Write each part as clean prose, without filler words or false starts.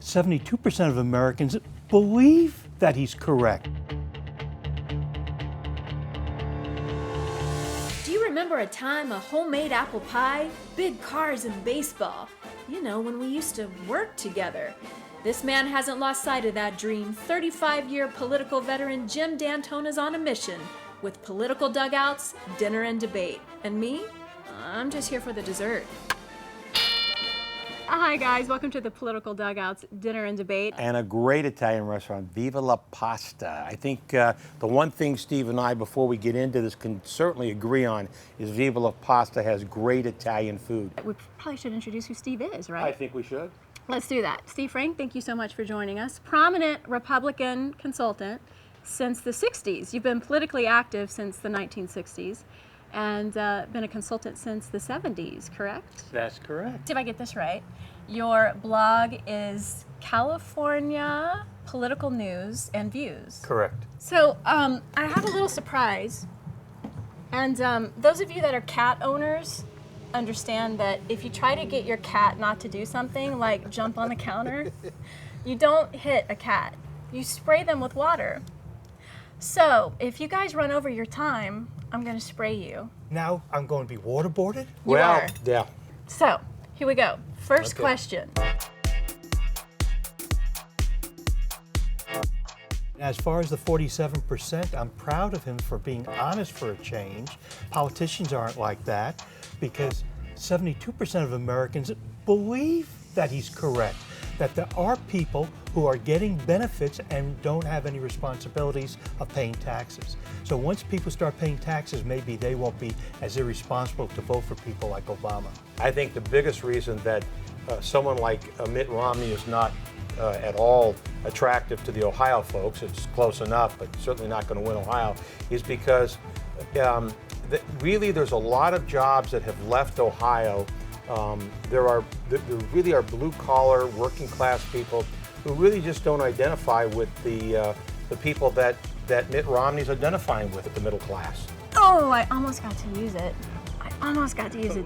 72% of Americans believe that he's correct. Do you remember a time a homemade apple pie, big cars, and baseball? You know, when we used to work together. This man hasn't lost sight of that dream. 35-year political veteran Jim Dantona's on a mission with political dugouts, dinner, and debate. And me? I'm just here for the dessert. Hi guys, welcome to the Political Dugouts Dinner and Debate. And a great Italian restaurant, Viva la Pasta. I think the one thing Steve and I, before we get into this, can certainly agree on is Viva la Pasta has great Italian food. We probably should introduce who Steve is, right? I think we should. Let's do that. Steve Frank, thank you so much for joining us. Prominent Republican consultant since the 60s. You've been politically active since the 1960s. And been a consultant since the 70s, correct? That's correct. If I get this right, your blog is California Political News and Views. Correct. So I have a little surprise. And those of you that are cat owners understand that if you try to get your cat not to do something, like jump on the counter, you don't hit a cat. You spray them with water. So if you guys run over your time, I'm going to spray you. Now I'm going to be waterboarded? You are. Yeah. So, here we go. First question. As far as the 47%, I'm proud of him for being honest for a change. Politicians aren't like that because 72% of Americans believe that he's correct, that there are people who are getting benefits and don't have any responsibilities of paying taxes. So once people start paying taxes, maybe they won't be as irresponsible to vote for people like Obama. I think the biggest reason that someone like Mitt Romney is not at all attractive to the Ohio folks, it's close enough, but certainly not going to win Ohio, is because really there's a lot of jobs that have left Ohio. There really are blue-collar, working-class people who really just don't identify with the people that Mitt Romney's identifying with, the middle class. Oh, I almost got to use it.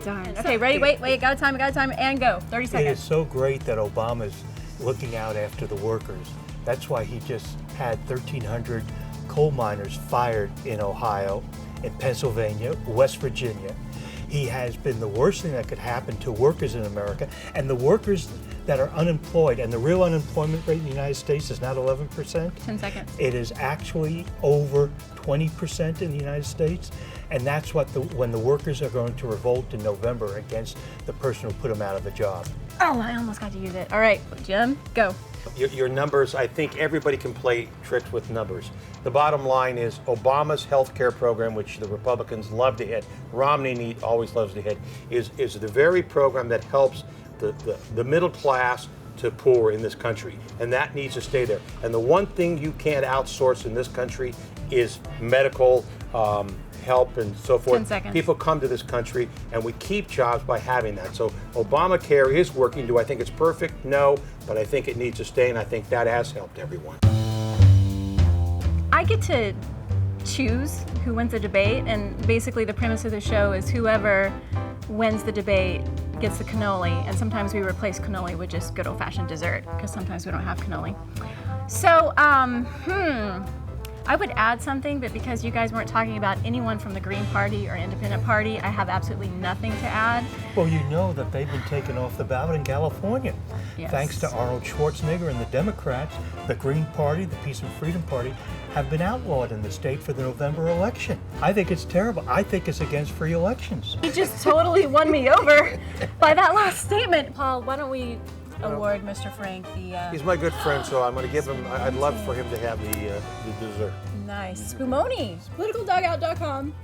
Darn. Okay, ready? Wait, got time, and go. 30 seconds. It is so great that Obama's looking out after the workers. That's why he just had 1,300 coal miners fired in Ohio, in Pennsylvania, West Virginia. He has been the worst thing that could happen to workers in America, and the workers that are unemployed, and the real unemployment rate in the United States is not 11%. 10 seconds. It is actually over 20% in the United States, and that's what when the workers are going to revolt in November against the person who put them out of a job. Oh, I almost got to use it. All right, Jim, go. Your numbers, I think everybody can play tricks with numbers. The bottom line is Obama's health care program, which the Republicans love to hit, Romney always loves to hit, is the very program that helps the middle class to poor in this country. And that needs to stay there. And the one thing you can't outsource in this country is medical help and so forth. 10 seconds. People come to this country and we keep jobs by having that. So Obamacare is working. Do I think it's perfect? No, but I think it needs to stay, and I think that has helped everyone. I get to choose who wins the debate, and basically the premise of the show is whoever wins the debate gets the cannoli, and sometimes we replace cannoli with just good old-fashioned dessert, because sometimes we don't have cannoli. So, I would add something, but because you guys weren't talking about anyone from the Green Party or Independent Party, I have absolutely nothing to add. Well, you know that they've been taken off the ballot in California. Yes. Thanks to Arnold Schwarzenegger and the Democrats, the Green Party, the Peace and Freedom Party, have been outlawed in the state for the November election. I think it's terrible. I think it's against free elections. You just totally won me over by that last statement. Paul, why don't we award Mr. Frank the... He's my good friend, so I'm going to give him, I'd love for him to have the dessert. Nice. Spumoni, politicaldugout.com.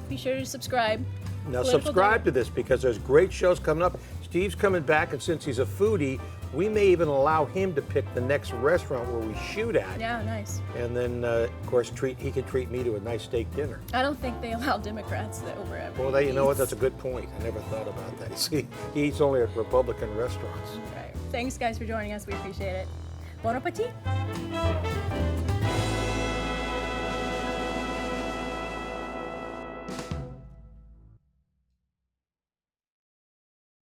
Be sure to subscribe. Now subscribe to this because there's great shows coming up. Steve's coming back, and since he's a foodie, we may even allow him to pick the next restaurant where we shoot at. Yeah, nice. And then, of course, he can treat me to a nice steak dinner. I don't think they allow Democrats over everywhere. Well, you know what? That's a good point. I never thought about that. See, he eats only at Republican restaurants. Right. Thanks, guys, for joining us. We appreciate it. Bon appetit.